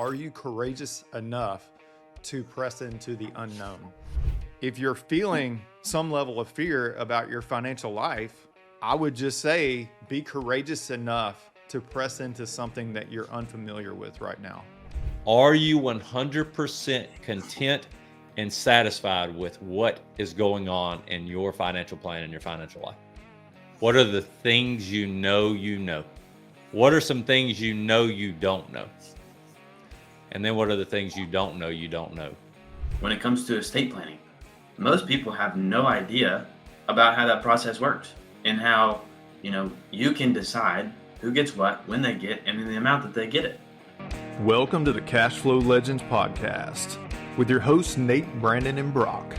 Are you courageous enough to press into the unknown? If you're feeling some level of fear about your financial life, I would just say be courageous enough to press into something that you're unfamiliar with right now. Are you 100% content and satisfied with what is going on in your financial plan and your financial life? What are the things you know you know? What are some things you know you don't know? And then what are the things you don't know you don't know? When it comes to estate planning, most people have no idea about how that process works and how, you can decide who gets what, when they get, and in the amount that they get it. Welcome to the Cash Flow Legends podcast with your hosts Nate, Brandon, and Brock.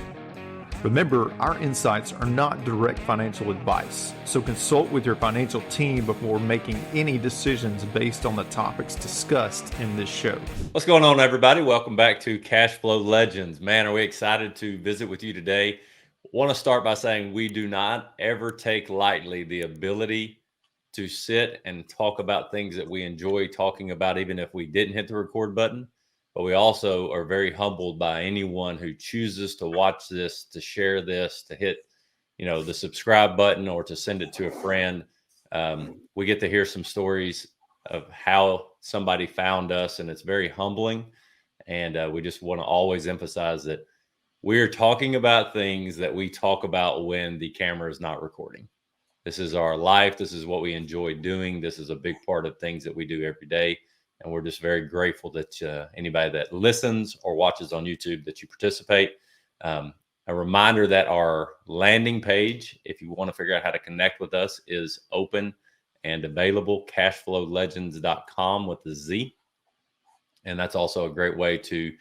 Remember, our insights are not direct financial advice, so consult with your financial team before making any decisions based on the topics discussed in this show. What's going on, everybody? Welcome back to Cash Flow Legends. Man, are we excited to visit with you today? Want to start by saying we do not ever take lightly the ability to sit and talk about things that we enjoy talking about, even if we didn't hit the record button. But we also are very humbled by anyone who chooses to watch this, to share this, to hit, the subscribe button or to send it to a friend. We get to hear some stories of how somebody found us, and it's very humbling. And we just want to always emphasize that we're talking about things that we talk about when the camera is not recording. This is our life. This is what we enjoy doing. This is a big part of things that we do every day. And we're just very grateful that anybody that listens or watches on YouTube, that you participate. A reminder that our landing page, if you want to figure out how to connect with us, is open and available, cashflowlegends.com with the Z. And that's also a great way to,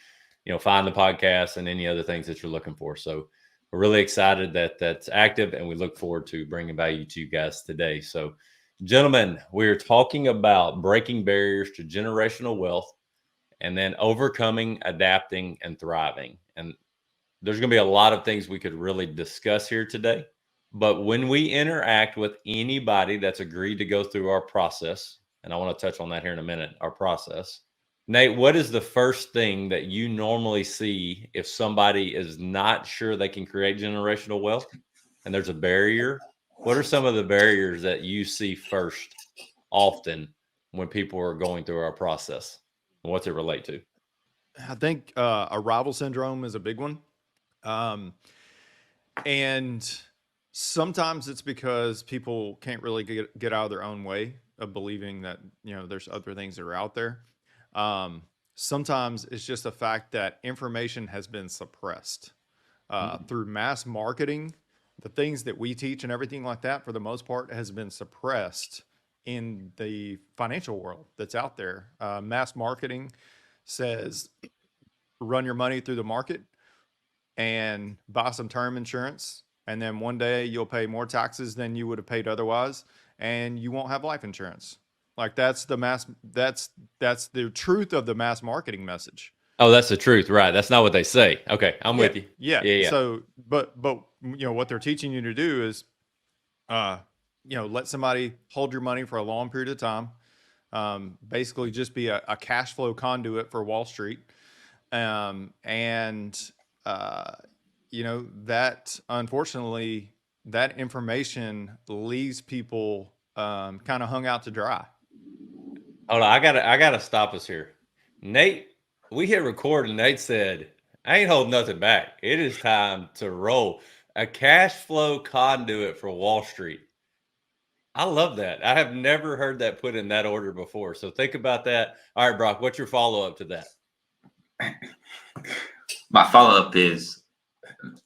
find the podcast and any other things that you're looking for. So we're really excited that that's active, and we look forward to bringing value to you guys today. So, gentlemen, we're talking about breaking barriers to generational wealth and then overcoming, adapting, and thriving. And there's going to be a lot of things we could really discuss here today. But when we interact with anybody that's agreed to go through our process, and I want to touch on that here in a minute, our process. Nate, what is the first thing that you normally see if somebody is not sure they can create generational wealth and there's a barrier? What are some of the barriers that you see first often when people are going through our process? And what's it relate to? I think arrival syndrome is a big one. And sometimes it's because people can't really get out of their own way of believing that, there's other things that are out there. Sometimes it's just the fact that information has been suppressed through mass marketing. The things that we teach and everything like that, for the most part, has been suppressed in the financial world that's out there. Mass marketing says, run your money through the market and buy some term insurance. And then one day you'll pay more taxes than you would have paid otherwise. And you won't have life insurance. Like that's the truth of the mass marketing message. Oh, that's the truth, right? That's not what they say. Okay, I'm with you. Yeah. So, but what they're teaching you to do is, let somebody hold your money for a long period of time. Basically, just be a cash flow conduit for Wall Street, that unfortunately that information leaves people kind of hung out to dry. Hold on, I gotta stop us here. Nate, we hit record and Nate said, I ain't holding nothing back. It is time to roll. A cash flow conduit for Wall Street. I love that. I have never heard that put in that order before. So think about that. All right, Brock, what's your follow-up to that? My follow-up is,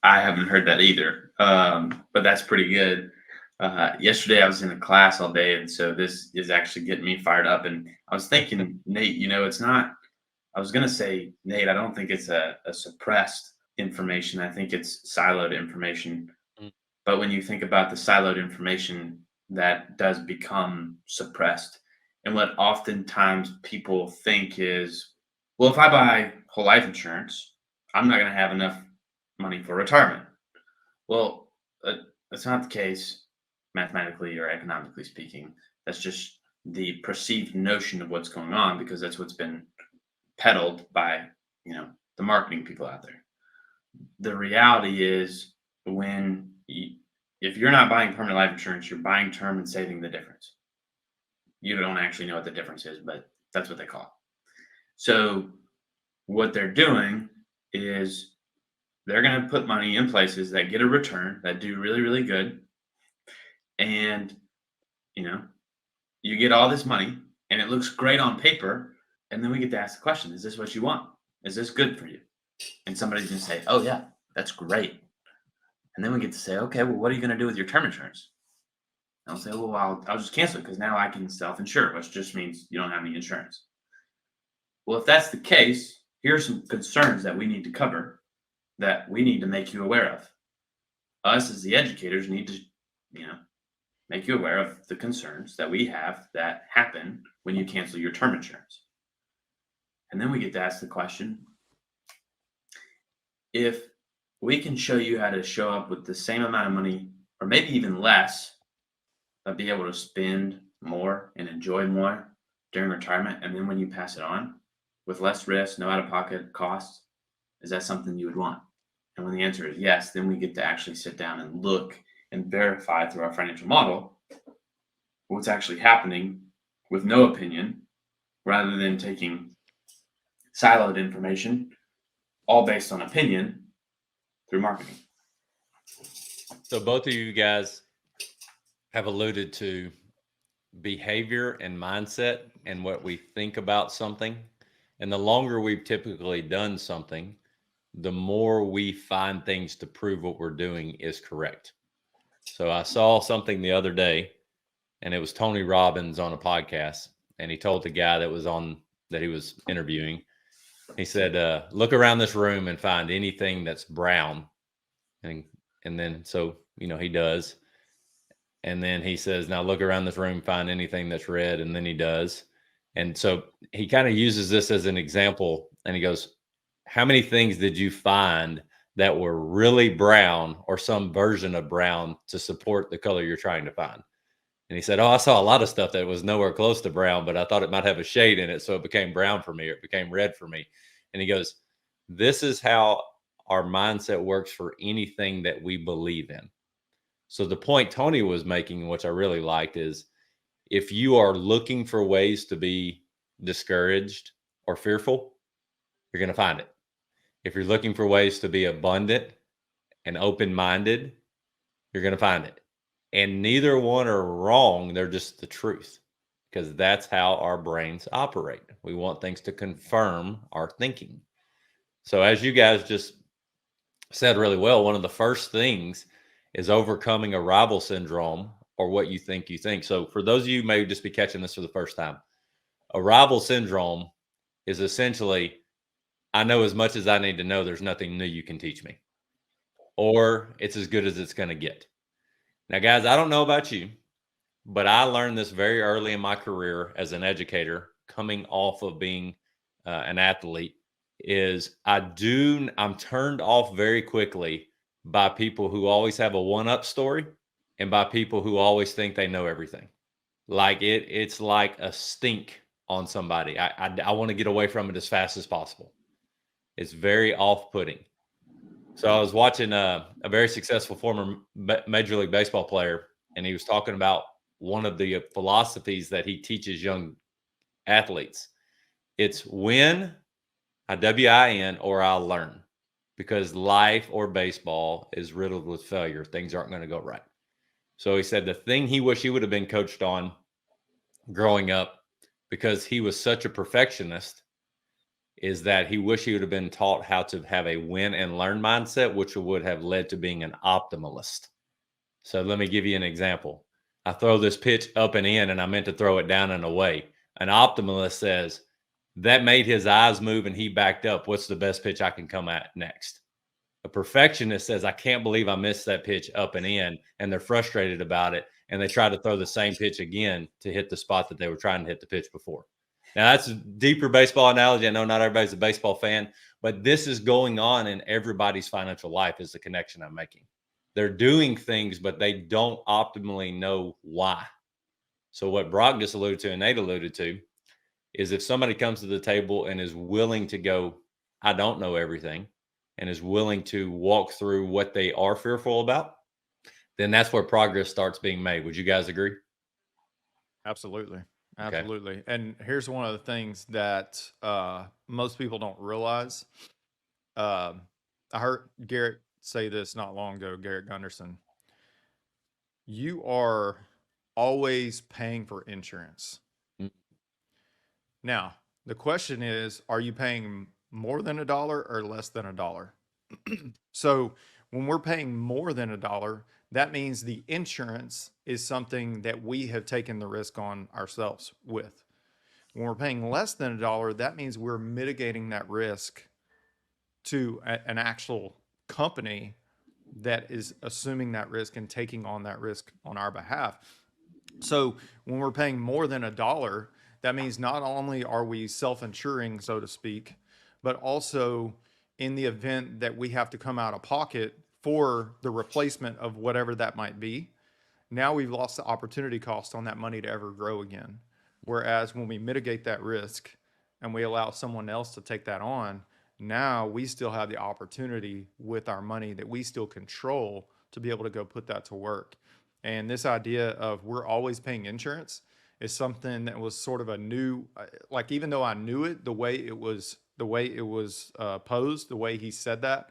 I haven't heard that either, but that's pretty good. Yesterday I was in a class all day, and so this is actually getting me fired up. And I was thinking, Nate, it's not, I was going to say, Nate, I don't think it's a suppressed information. I think it's siloed information. But when you think about the siloed information, that does become suppressed. And what oftentimes people think is, well, if I buy whole life insurance, I'm not going to have enough money for retirement. Well, that's not the case. Mathematically or economically speaking, that's just the perceived notion of what's going on, because that's what's been peddled by, the marketing people out there. The reality is if you're not buying permanent life insurance, you're buying term and saving the difference. You don't actually know what the difference is, but that's what they call it. So what they're doing is they're going to put money in places that get a return, that do really, really good. And, you get all this money and it looks great on paper. And then we get to ask the question, is this what you want? Is this good for you? And somebody's going to say, oh, yeah, that's great. And then we get to say, okay, well, what are you going to do with your term insurance? And I'll say, well, I'll just cancel it because now I can self-insure, which just means you don't have any insurance. Well, if that's the case, here's some concerns that we need to cover, that we need to make you aware of. Us as the educators need to, make you aware of the concerns that we have that happen when you cancel your term insurance. And then we get to ask the question, if we can show you how to show up with the same amount of money, or maybe even less, but be able to spend more and enjoy more during retirement, and then when you pass it on with less risk, no out-of-pocket costs, is that something you would want? And when the answer is yes, then we get to actually sit down and look and verify through our financial model what's actually happening with no opinion, rather than taking siloed information, all based on opinion through marketing. So both of you guys have alluded to behavior and mindset and what we think about something. And the longer we've typically done something, the more we find things to prove what we're doing is correct. So I saw something the other day, and it was Tony Robbins on a podcast, and he told the guy that he was interviewing, he said, look around this room and find anything that's brown. And then, so, he does. And then he says, now look around this room, find anything that's red. And then he does. And so he kind of uses this as an example. And he goes, how many things did you find that were really brown or some version of brown to support the color you're trying to find? And he said, oh, I saw a lot of stuff that was nowhere close to brown, but I thought it might have a shade in it. So it became brown for me, or it became red for me. And he goes, this is how our mindset works for anything that we believe in. So the point Tony was making, which I really liked, is if you are looking for ways to be discouraged or fearful, you're going to find it. If you're looking for ways to be abundant and open-minded, you're going to find it. And neither one are wrong. They're just the truth, because that's how our brains operate. We want things to confirm our thinking. So as you guys just said really well, one of the first things is overcoming arrival syndrome, or what you think you think. So for those of you who may just be catching this for the first time, arrival syndrome is essentially, I know as much as I need to know, there's nothing new you can teach me, or it's as good as it's going to get. Now, guys, I don't know about you, but I learned this very early in my career as an educator, coming off of being an athlete, is I'm turned off very quickly by people who always have a one-up story, and by people who always think they know everything. Like it's like a stink on somebody. I want to get away from it as fast as possible. It's very off-putting. So I was watching a very successful former Major League Baseball player, and he was talking about one of the philosophies that he teaches young athletes. It's win, I-W-I-N, or I'll learn, because life or baseball is riddled with failure. Things aren't going to go right. So he said the thing he wished he would have been coached on growing up, because he was such a perfectionist, is that he wished he would have been taught how to have a win and learn mindset, which would have led to being an optimalist. So let me give you an example. I throw this pitch up and in, and I meant to throw it down and away. An optimalist says, that made his eyes move and he backed up. What's the best pitch I can come at next? A perfectionist says, I can't believe I missed that pitch up and in, and they're frustrated about it, and they try to throw the same pitch again to hit the spot that they were trying to hit the pitch before. Now, that's a deeper baseball analogy. I know not everybody's a baseball fan, but this is going on in everybody's financial life, is the connection I'm making. They're doing things, but they don't optimally know why. So what Brock just alluded to and Nate alluded to is if somebody comes to the table and is willing to go, I don't know everything, and is willing to walk through what they are fearful about, then that's where progress starts being made. Would you guys agree? Absolutely. Okay. Absolutely. And here's one of the things that most people don't realize. Um, I heard Garrett say this not long ago, Garrett Gunderson. You are always paying for insurance. Mm. Now, the question is, are you paying more than a dollar or less than a dollar? So when we're paying more than a dollar, that means the insurance is something that we have taken the risk on ourselves with. When we're paying less than a dollar, that means we're mitigating that risk to an actual company that is assuming that risk and taking on that risk on our behalf. So when we're paying more than a dollar, that means not only are we self-insuring, so to speak, but also in the event that we have to come out of pocket for the replacement of whatever that might be, now we've lost the opportunity cost on that money to ever grow again. Whereas when we mitigate that risk and we allow someone else to take that on, now we still have the opportunity with our money that we still control to be able to go put that to work. And this idea of we're always paying insurance is something that was sort of a new, like even though I knew it, the way it was posed, the way he said that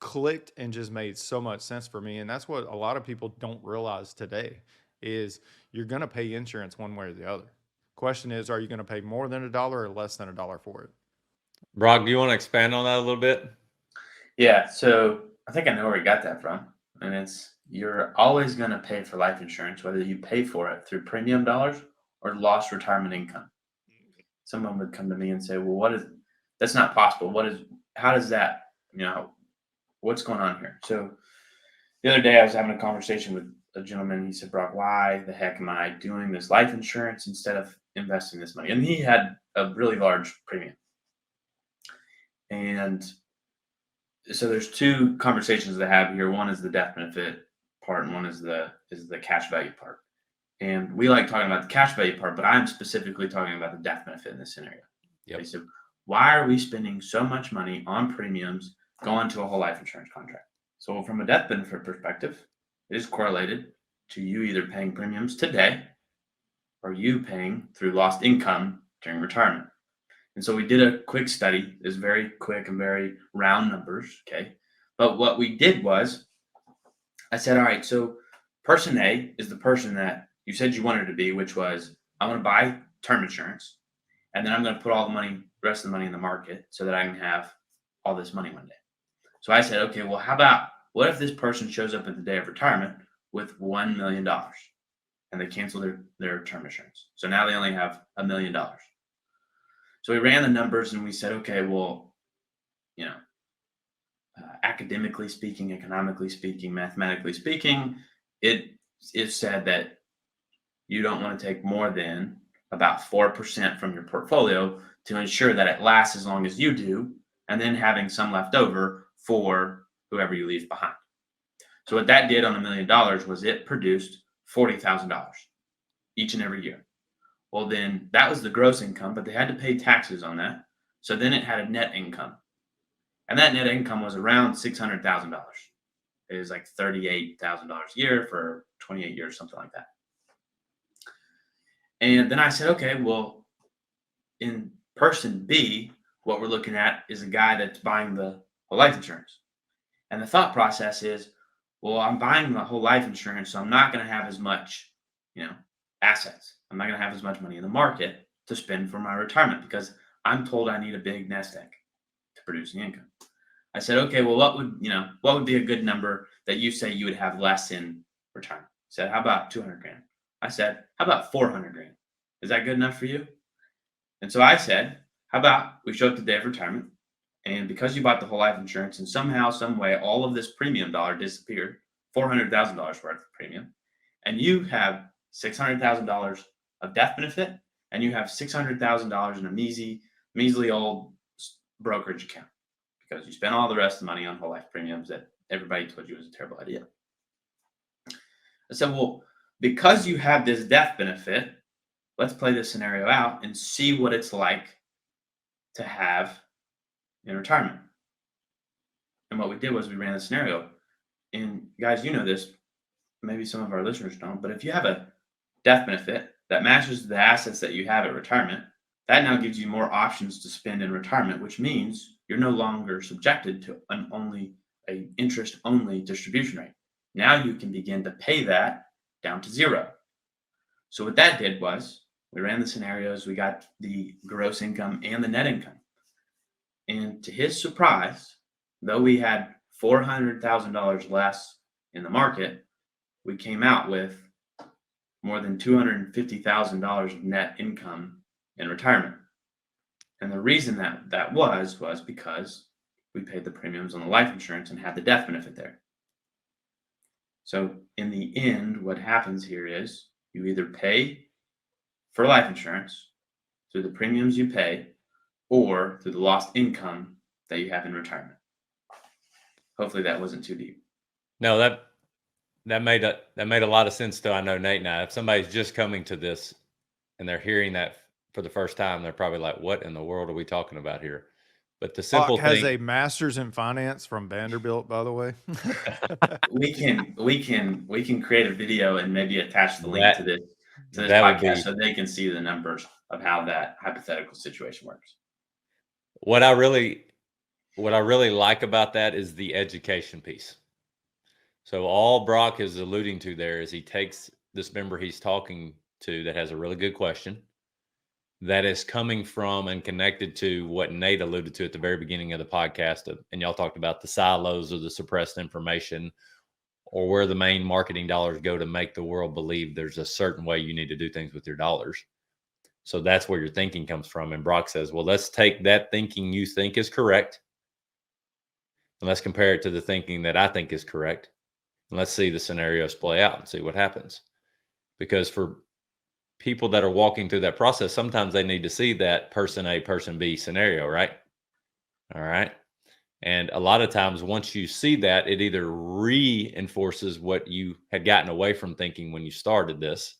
clicked and just made so much sense for me. And that's what a lot of people don't realize today is you're going to pay insurance one way or the other. Question is, are you going to pay more than a dollar or less than a dollar for it? Brock, do you want to expand on that a little bit? Yeah, so I think I know where he got that from. And it's you're always going to pay for life insurance, whether you pay for it through premium dollars or lost retirement income. Someone would come to me and say, well, that's not possible. How does that, what's going on here? So the other day I was having a conversation with a gentleman. He said, Brock, why the heck am I doing this life insurance instead of investing this money? And he had a really large premium. And so there's two conversations to have here. One is the death benefit part, and one is the cash value part. And we like talking about the cash value part, but I'm specifically talking about the death benefit in this scenario. Yep. Okay, so why are we spending so much money on premiums going to a whole life insurance contract? So from a death benefit perspective, it is correlated to you either paying premiums today or you paying through lost income during retirement. And so we did a quick study. It's very quick and very round numbers. Okay. But what we did was I said, all right, so person A is the person that you said you wanted to be, which was I want to buy term insurance and then I'm going to put all the rest of the money in the market so that I can have all this money one day. So I said, okay, well, what if this person shows up at the day of retirement with $1 million and they cancel their term insurance? So now they only have $1 million. So we ran the numbers and we said, okay, well, academically speaking, economically speaking, mathematically speaking, it is said that you don't want to take more than about 4% from your portfolio to ensure that it lasts as long as you do, and then having some left over for whoever you leave behind. So what that did on $1 million was it produced $40,000 each and every year. Well, then that was the gross income, but they had to pay taxes on that. So then it had a net income. And that net income was around $600,000. It was like $38,000 a year for 28 years, something like that. And then I said, okay, well, in person B, what we're looking at is a guy that's buying the whole life insurance. And the thought process is, well, I'm buying the whole life insurance, so I'm not going to have as much, assets. I'm not going to have as much money in the market to spend for my retirement because I'm told I need a big nest egg to produce the income. I said, okay, well, what would be a good number that you say you would have less in retirement? He said, how about 200 grand? I said, how about 400 grand? Is that good enough for you? And so I said, how about we show up the day of retirement, and because you bought the whole life insurance and somehow, some way, all of this premium dollar disappeared, $400,000 worth of premium, and you have $600,000 of death benefit, and you have $600,000 in a measly old brokerage account because you spent all the rest of the money on whole life premiums that everybody told you was a terrible idea. I said, well, because you have this death benefit, let's play this scenario out and see what it's like to have in retirement. And what we did was we ran the scenario. And guys, you know this, maybe some of our listeners don't, but if you have a death benefit that matches the assets that you have at retirement, that now gives you more options to spend in retirement, which means you're no longer subjected to a interest only distribution rate. Now you can begin to pay that down to zero. So what that did was we ran the scenarios, we got the gross income and the net income. And to his surprise, though we had $400,000 less in the market, we came out with more than $250,000 of net income in retirement. And the reason that was because we paid the premiums on the life insurance and had the death benefit there. So in the end, what happens here is you either pay for life insurance through the premiums you pay or through the lost income that you have in retirement. Hopefully that wasn't too deep. No, that made a lot of sense to I know Nate and I. If somebody's just coming to this and they're hearing that for the first time, they're probably like, "What in the world are we talking about here?" But the Brock simple has thing, a master's in finance from Vanderbilt, by the way. We can create a video and maybe attach the link to that this that would podcast be so they can see the numbers of how that hypothetical situation works. what I really like about that is the education piece. So all Brock is alluding to there is he takes this member he's talking to that has a really good question that is coming from and connected to what Nate alluded to at the very beginning of the podcast. And y'all talked about the silos or the suppressed information or where the main marketing dollars go to make the world believe there's a certain way you need to do things with your dollars. So that's where your thinking comes from. And Brock says, well, let's take that thinking you think is correct and let's compare it to the thinking that I think is correct. And let's see the scenarios play out and see what happens. Because for people that are walking through that process, sometimes they need to see that person A, person B scenario, right? All right. And a lot of times, once you see that, it either reinforces what you had gotten away from thinking when you started this,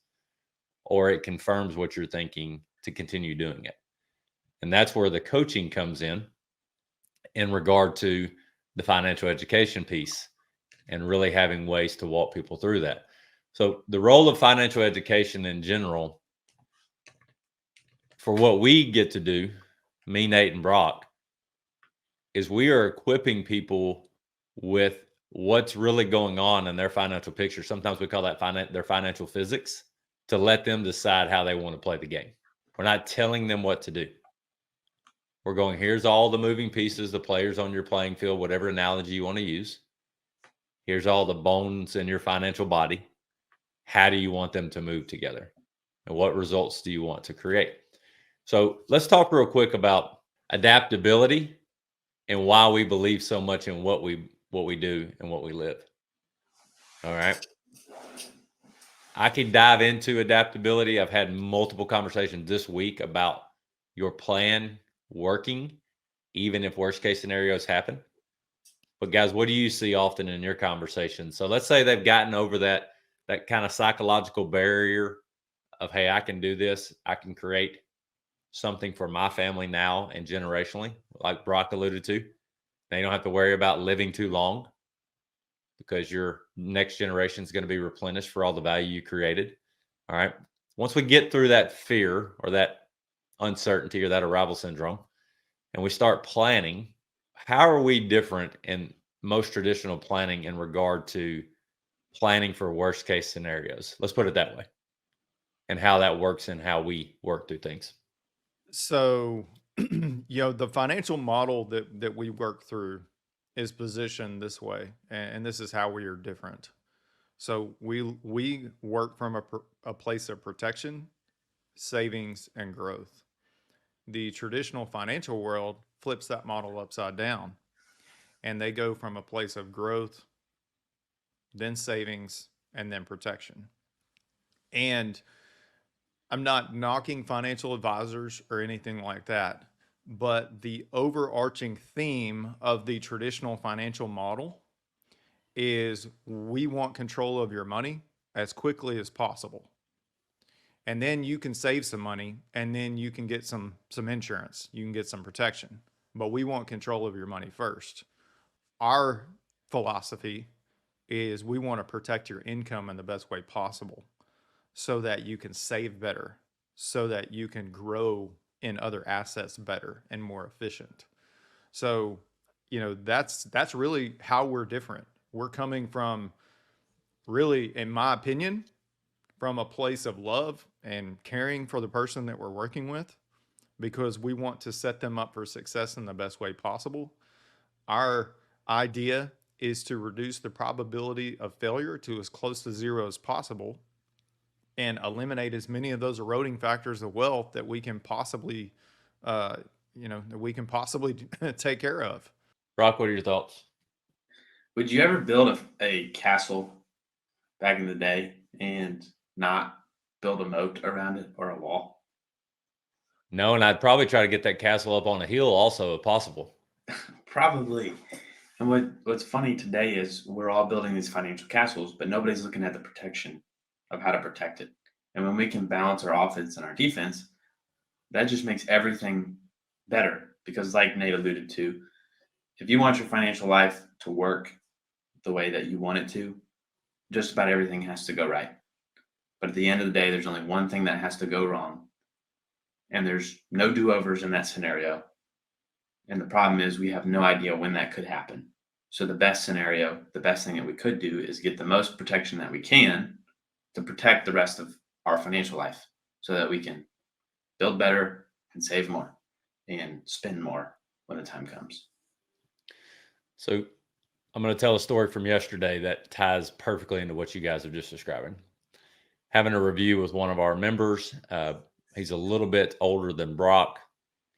or it confirms what you're thinking to continue doing it. And that's where the coaching comes in regard to the financial education piece and really having ways to walk people through that. So the role of financial education in general, for what we get to do, me, Nate, and Brock, is we are equipping people with what's really going on in their financial picture. Sometimes we call that their financial physics, to let them decide how they want to play the game. We're not telling them what to do. We're going, here's all the moving pieces, the players on your playing field, whatever analogy you want to use. Here's all the bones in your financial body. How do you want them to move together? And what results do you want to create? So let's talk real quick about adaptability and why we believe so much in what we do and what we live. All right. I could dive into adaptability. I've had multiple conversations this week about your plan working, even if worst case scenarios happen. But guys, what do you see often in your conversations? So let's say they've gotten over that kind of psychological barrier of, hey, I can do this. I can create something for my family now and generationally, like Brock alluded to. Now you don't have to worry about living too long because your next generation is going to be replenished for all the value you created. All right. Once we get through that fear or that uncertainty or that arrival syndrome and we start planning, how are we different in most traditional planning in regard to planning for worst case scenarios? Let's put it that way, and how that works and how we work through things. So, the financial model that we work through is positioned this way, and this is how we are different. So we work from a place of protection, savings, and growth. The traditional financial world flips that model upside down, and they go from a place of growth, then savings, and then protection. And I'm not knocking financial advisors or anything like that, but the overarching theme of the traditional financial model is we want control of your money as quickly as possible. and then you can save some money, and then you can get some insurance, you can get some protection. But we want control of your money first. Our philosophy is we want to protect your income in the best way possible so that you can save better, so that you can grow in other assets better and more efficient. So, that's really how we're different. We're coming from, really, in my opinion, from a place of love and caring for the person that we're working with, because we want to set them up for success in the best way possible. Our idea is to reduce the probability of failure to as close to zero as possible and eliminate as many of those eroding factors of wealth that we can possibly, uh, take care of. Brock, what are your thoughts? Would you ever build a castle back in the day and not build a moat around it or a wall? No, and I'd probably try to get that castle up on a hill also, if possible. Probably. And what's funny today is we're all building these financial castles, but nobody's looking at the protection of how to protect it. And when we can balance our offense and our defense, that just makes everything better. Because, like Nate alluded to, if you want your financial life to work the way that you want it to, just about everything has to go right. But at the end of the day, there's only one thing that has to go wrong. And there's no do overs in that scenario. And the problem is we have no idea when that could happen. So the best scenario, the best thing that we could do is get the most protection that we can to protect the rest of our financial life so that we can build better and save more and spend more when the time comes. So I'm going to tell a story from yesterday that ties perfectly into what you guys are just describing. Having a review with one of our members. He's a little bit older than Brock.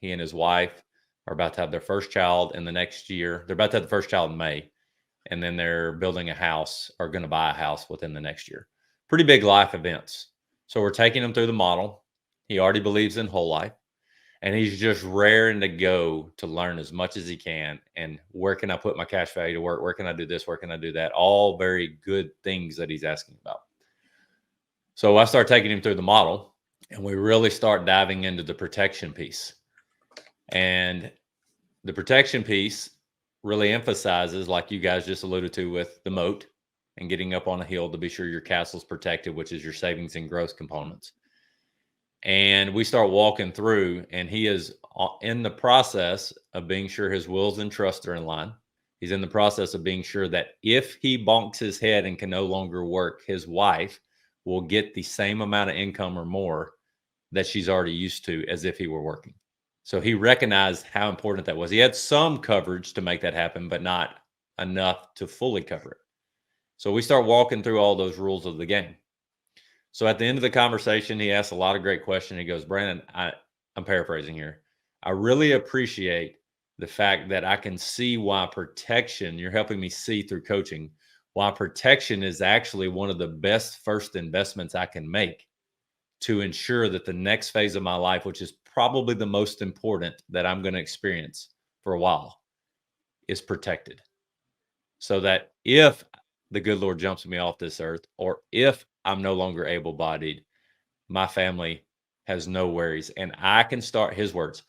He and his wife are about to have their first child in the next year. They're about to have the first child in May, and then they're building a house or going to buy a house within the next year. Pretty big life events. So we're taking him through the model. He already believes in whole life, and he's just raring to go to learn as much as he can. And where can I put my cash value to work? Where can I do this? Where can I do that? All very good things that he's asking about. So I start taking him through the model, and we really start diving into the protection piece. And the protection piece really emphasizes, like you guys just alluded to, with the moat and getting up on a hill to be sure your castle's protected, which is your savings and growth components. And we start walking through, and he is in the process of being sure his wills and trusts are in line. He's in the process of being sure that if he bonks his head and can no longer work, his wife will get the same amount of income or more that she's already used to as if he were working. So he recognized how important that was. He had some coverage to make that happen, but not enough to fully cover it. So we start walking through all those rules of the game. So at the end of the conversation, he asked a lot of great questions. He goes, Brandon, I'm paraphrasing here. I really appreciate the fact that I can see why protection, you're helping me see through coaching, why protection is actually one of the best first investments I can make to ensure that the next phase of my life, which is probably the most important that I'm going to experience for a while, is protected. So that if the good Lord jumps me off this earth, or if I'm no longer able-bodied, my family has no worries. And I can start, his words,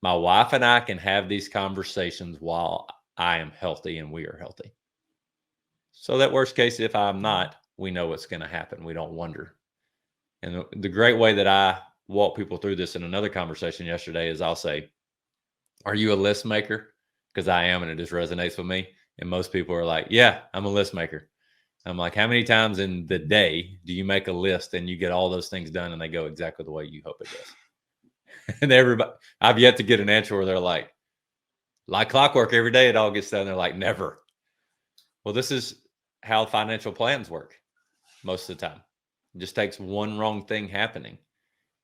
my wife and I can have these conversations while I am healthy and we are healthy. So that worst case, if I'm not, we know what's going to happen. We don't wonder. And the great way that I walk people through this in another conversation yesterday is I'll say, are you a list maker? Because I am, and it just resonates with me. And most people are like, yeah, I'm a list maker. I'm like, how many times in the day do you make a list and you get all those things done and they go exactly the way you hope it does? And everybody, I've yet to get an answer where they're like clockwork, every day it all gets done. They're like, never. Well, this is how financial plans work most of the time. It just takes one wrong thing happening.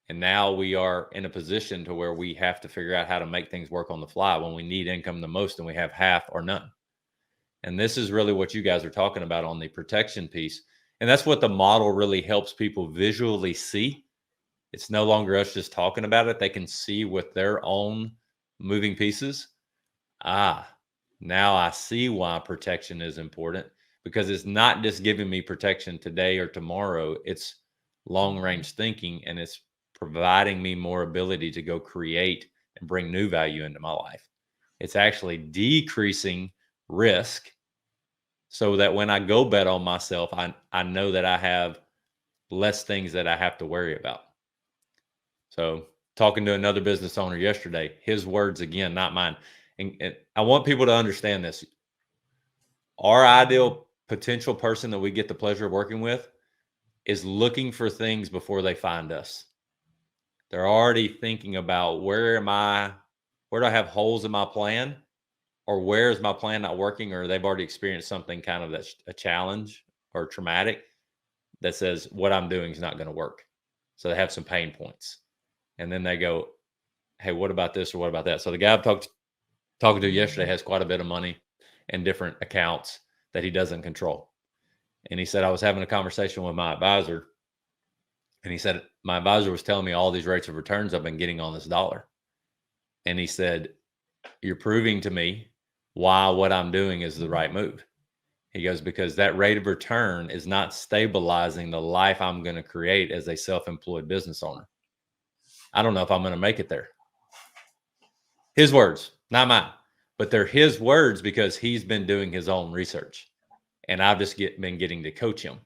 And now we are in a position to where we have to figure out how to make things work on the fly when we need income the most and we have half or none. And this is really what you guys are talking about on the protection piece. And that's what the model really helps people visually see. It's no longer us just talking about it. They can see with their own moving pieces. Now I see why protection is important, because it's not just giving me protection today or tomorrow. It's long range thinking, and it's providing me more ability to go create and bring new value into my life. It's actually decreasing risk so that when I go bet on myself, I know that I have less things that I have to worry about. So, talking to another business owner yesterday, his words again, not mine. And I want people to understand this. Our ideal potential person that we get the pleasure of working with is looking for things before they find us. They're already thinking about where do I have holes in my plan, or where is my plan not working, or they've already experienced something kind of that's a challenge or traumatic that says what I'm doing is not going to work. So they have some pain points. And then they go, hey, what about this or what about that? So the guy I'm talking to yesterday has quite a bit of money in different accounts that he doesn't control. And he said, I was having a conversation with my advisor, and he said, my advisor was telling me all these rates of returns I've been getting on this dollar. And he said, you're proving to me why what I'm doing is the right move. He goes, because that rate of return is not stabilizing the life I'm going to create as a self-employed business owner. I don't know if I'm going to make it there. His words, not mine, but they're his words because he's been doing his own research, and I've just been getting to coach him.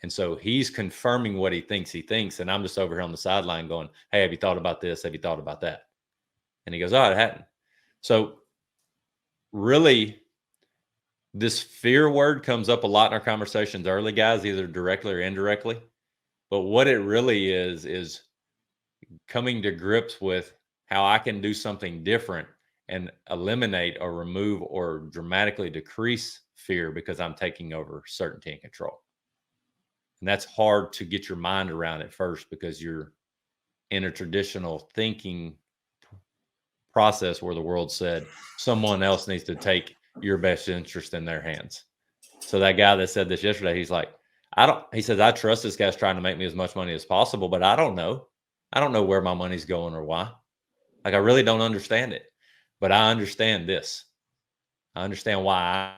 And so he's confirming what he thinks, and I'm just over here on the sideline going, hey, have you thought about this? Have you thought about that? And he goes, oh, it hadn't. So really, this fear word comes up a lot in our conversations early, guys, either directly or indirectly. But what it really is coming to grips with how I can do something different and eliminate or remove or dramatically decrease fear because I'm taking over certainty and control. And that's hard to get your mind around at first because you're in a traditional thinking process where the world said someone else needs to take your best interest in their hands. So that guy that said this yesterday, he's like, he says, I trust this guy's trying to make me as much money as possible, but I don't know. I don't know where my money's going or why. Like, I really don't understand it, but I understand this. I understand why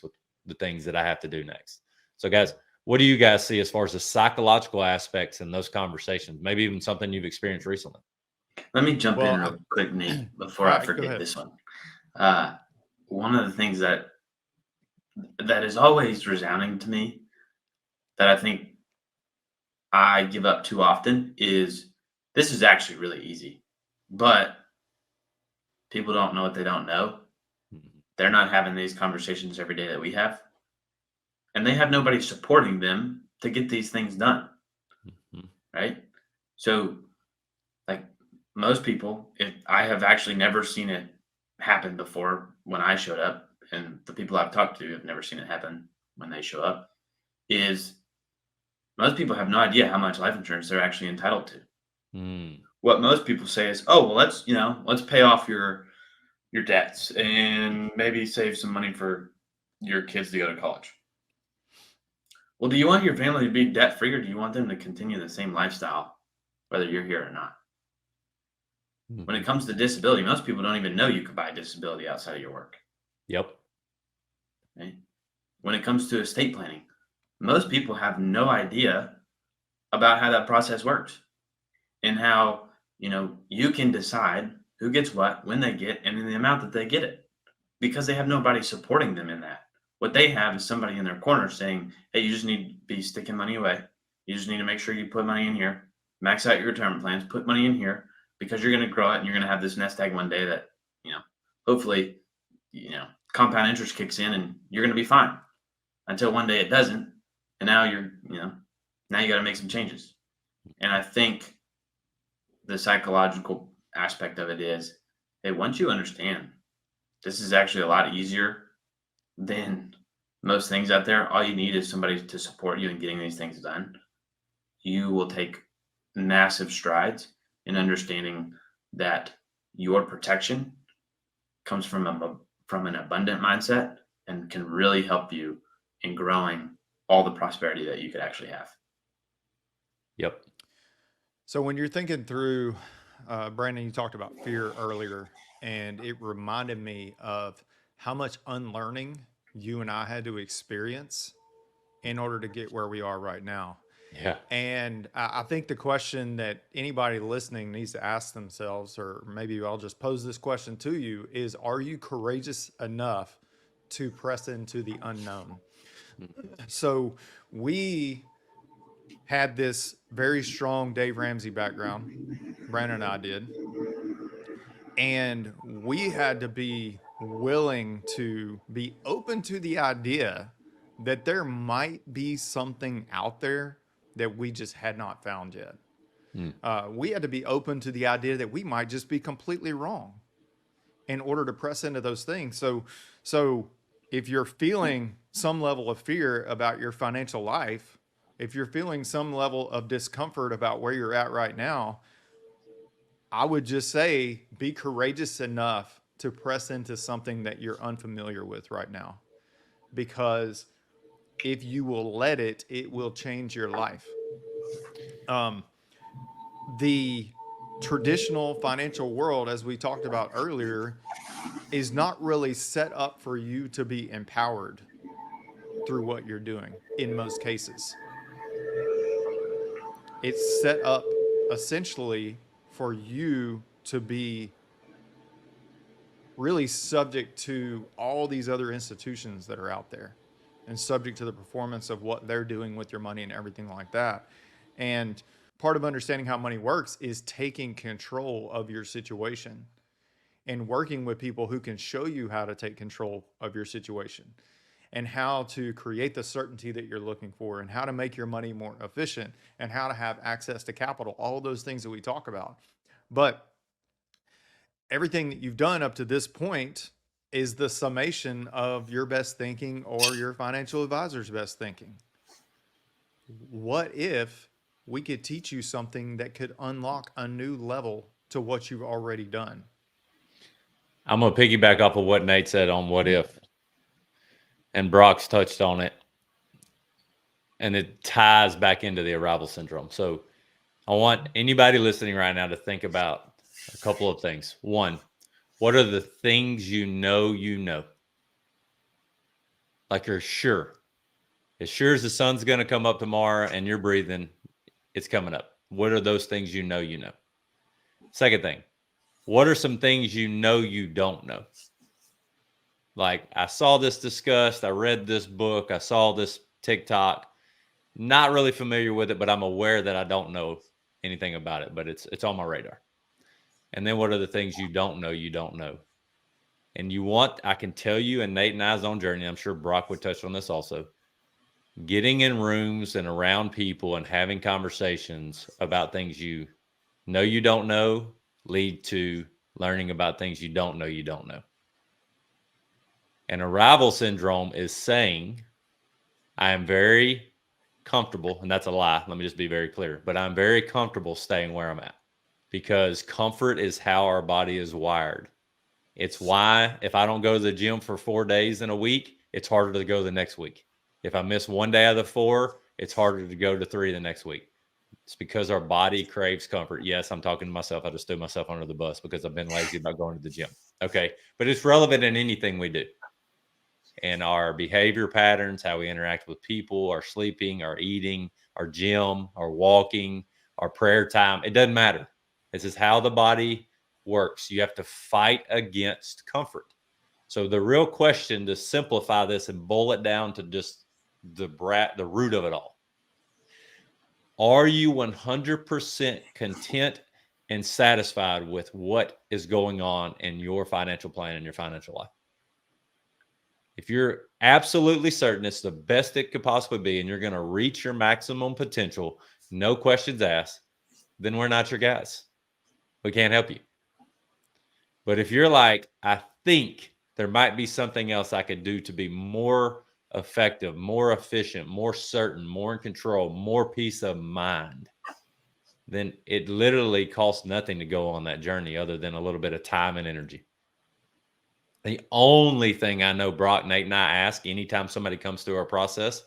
with the things that I have to do next. So guys, what do you guys see as far as the psychological aspects in those conversations? Maybe even something you've experienced recently. Let me jump in Well, real quick, Nate, before all I right, go forget ahead. this one. One of the things that is always resounding to me that I think I give up too often is this is actually really easy, but people don't know what they don't know. Mhm. They're not having these conversations every day that we have, and they have nobody supporting them to get these things done, Mhm. right? So, like most people, if I have actually never seen it happen before when I showed up, and the people I've talked to have never seen it happen when they show up, is most people have no idea how much life insurance they're actually entitled to. Mm. What most people say is, "Oh, well, let's pay off your debts and maybe save some money for your kids to go to college." Well, do you want your family to be debt free, or do you want them to continue the same lifestyle, whether you're here or not? When it Mhm. comes to disability, most people don't even know you could buy disability outside of your work. Yep. Right? When it comes to estate planning, most people have no idea about how that process works and how you can decide who gets what, when they get, and in the amount that they get it, because they have nobody supporting them in that. What they have is somebody in their corner saying, hey, you just need to be sticking money away. You just need to make sure you put money in here, max out your retirement plans, put money in here, because you're going to grow it and you're going to have this nest egg one day that, hopefully, compound interest kicks in and you're going to be fine until one day it doesn't. And now now you got to make some changes. And I think the psychological aspect of it is, hey, once you understand this is actually a lot easier than most things out there, all you need is somebody to support you in getting these things done. You will take massive strides in understanding that your protection comes from an abundant mindset and can really help you in growing all the prosperity that you could actually have. Yep. So when you're thinking through, Brandon, you talked about fear earlier, and it reminded me of how much unlearning you and I had to experience in order to get where we are right now. Yeah. And I think the question that anybody listening needs to ask themselves, or maybe I'll just pose this question to you, is are you courageous enough to press into the unknown? So we had this very strong Dave Ramsey background, Brandon and I did. And we had to be willing to be open to the idea that there might be something out there that we just had not found yet. Mm. We had to be open to the idea that we might just be completely wrong in order to press into those things. So if you're feeling some level of fear about your financial life, if you're feeling some level of discomfort about where you're at right now, I would just say be courageous enough to press into something that you're unfamiliar with right now. Because if you will let it, it will change your life. Um, the traditional financial world, as we talked about earlier, is not really set up for you to be empowered through what you're doing in most cases. It's set up essentially for you to be really subject to all these other institutions that are out there and subject to the performance of what they're doing with your money and everything like that. And part of understanding how money works is taking control of your situation and working with people who can show you how to take control of your situation and how to create the certainty that you're looking for and how to make your money more efficient and how to have access to capital, all of those things that we talk about. But everything that you've done up to this point is the summation of your best thinking or your financial advisor's best thinking. What if we could teach you something that could unlock a new level to what you've already done? I'm going to piggyback off of what Nate said on what if. And Brock's touched on it. And it ties back into the arrival syndrome. So I want anybody listening right now to think about a couple of things. One, what are the things you know you know? Like you're sure. As sure as the sun's going to come up tomorrow and you're breathing, it's coming up. What are those things you know you know? Second thing, what are some things you know you don't know? Like I saw this discussed, I read this book, I saw this TikTok. Not really familiar with it, but I'm aware that I don't know anything about it, but it's on my radar. And then what are the things you don't know you don't know? And I can tell you, and Nate and I's own journey, I'm sure Brock would touch on this also, getting in rooms and around people and having conversations about things you know you don't know lead to learning about things you don't know you don't know. And arrival syndrome is saying, I am very comfortable, and that's a lie. Let me just be very clear, but I'm very comfortable staying where I'm at because comfort is how our body is wired. It's why if I don't go to the gym for 4 days in a week, it's harder to go the next week. If I miss 1 day out of the 4, it's harder to go to 3 the next week. It's because our body craves comfort. Yes, I'm talking to myself. I just threw myself under the bus because I've been lazy about going to the gym. Okay. But it's relevant in anything we do. And our behavior patterns, how we interact with people, our sleeping, our eating, our gym, our walking, our prayer time. It doesn't matter. This is how the body works. You have to fight against comfort. So the real question, to simplify this and boil it down to just the root of it all. Are you 100% content and satisfied with what is going on in your financial plan and your financial life? If you're absolutely certain it's the best it could possibly be and you're going to reach your maximum potential, no questions asked, then we're not your guys. We can't help you. But if you're like, I think there might be something else I could do to be more effective, more efficient, more certain, more in control, more peace of mind, then it literally costs nothing to go on that journey other than a little bit of time and energy. The only thing I know Brock, Nate, and I ask anytime somebody comes through our process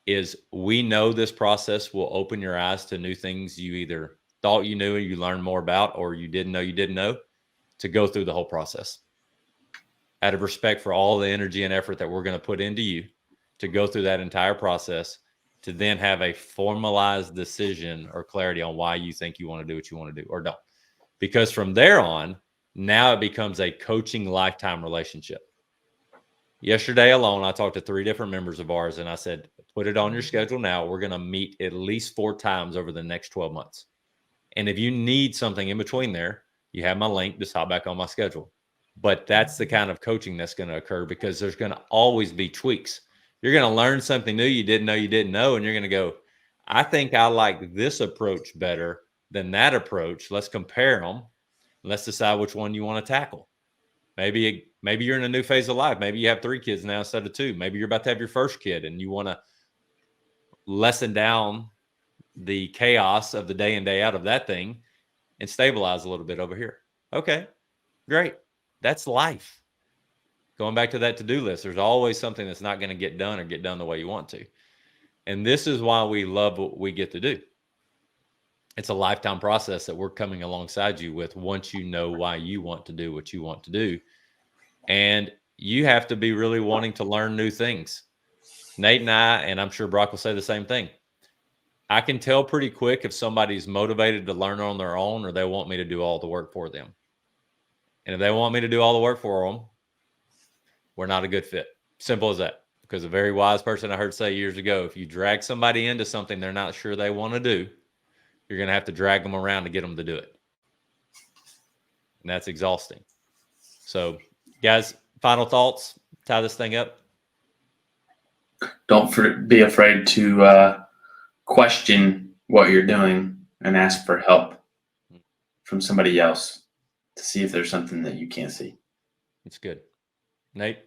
is we know this process will open your eyes to new things you either thought you knew and you learned more about, or you didn't know, to go through the whole process. Out of respect for all the energy and effort that we're going to put into you to go through that entire process to then have a formalized decision or clarity on why you think you want to do what you want to do or don't. Because from there on, now it becomes a coaching lifetime relationship. Yesterday alone, I talked to 3 different members of ours and I said, put it on your schedule now. We're going to meet at least 4 times over the next 12 months. And if you need something in between there, you have my link, just hop back on my schedule. But that's the kind of coaching that's going to occur because there's going to always be tweaks. You're going to learn something new you didn't know, and you're going to go, I think I like this approach better than that approach. Let's compare them. Let's decide which one you want to tackle. Maybe you're in a new phase of life. Maybe you have 3 kids now instead of 2. Maybe you're about to have your first kid and you want to lessen down the chaos of the day in, day out of that thing and stabilize a little bit over here. Okay, great. That's life. Going back to that to-do list, there's always something that's not going to get done or get done the way you want to. And this is why we love what we get to do. It's a lifetime process that we're coming alongside you with once you know why you want to do what you want to do. And you have to be really wanting to learn new things. Nate and I'm sure Brock will say the same thing. I can tell pretty quick if somebody's motivated to learn on their own or they want me to do all the work for them. And if they want me to do all the work for them, we're not a good fit. Simple as that. Because a very wise person I heard say years ago, if you drag somebody into something they're not sure they want to do, you're going to have to drag them around to get them to do it. And that's exhausting. So, guys, final thoughts, tie this thing up. Don't be afraid to question what you're doing and ask for help from somebody else to see if there's something that you can't see. It's good. Nate?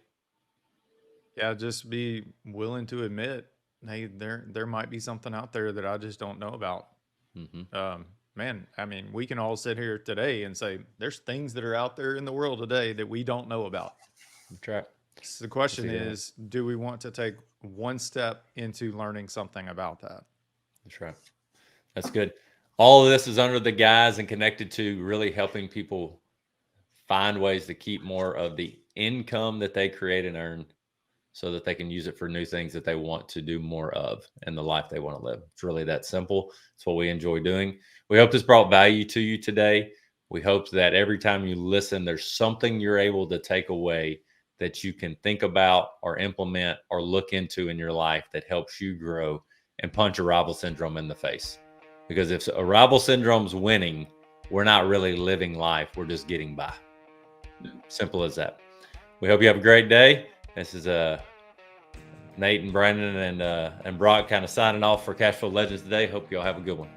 Yeah, just be willing to admit, hey, there might be something out there that I just don't know about. Man, I mean, we can all sit here today and say there's things that are out there in the world today that we don't know about. That's right. So the question is, do we want to take one step into learning something about that? That's right. That's good. All of this is under the guise and connected to really helping people find ways to keep more of the income that they create and earn so that they can use it for new things that they want to do more of and the life they want to live. It's really that simple. It's what we enjoy doing. We hope this brought value to you today. We hope that every time you listen, there's something you're able to take away that you can think about or implement or look into in your life that helps you grow and punch arrival syndrome in the face. Because if arrival syndrome's winning, we're not really living life. We're just getting by. Simple as that. We hope you have a great day. This is Nate and Brandon and Brock kind of signing off for Cashflow Legends today. Hope you all have a good one.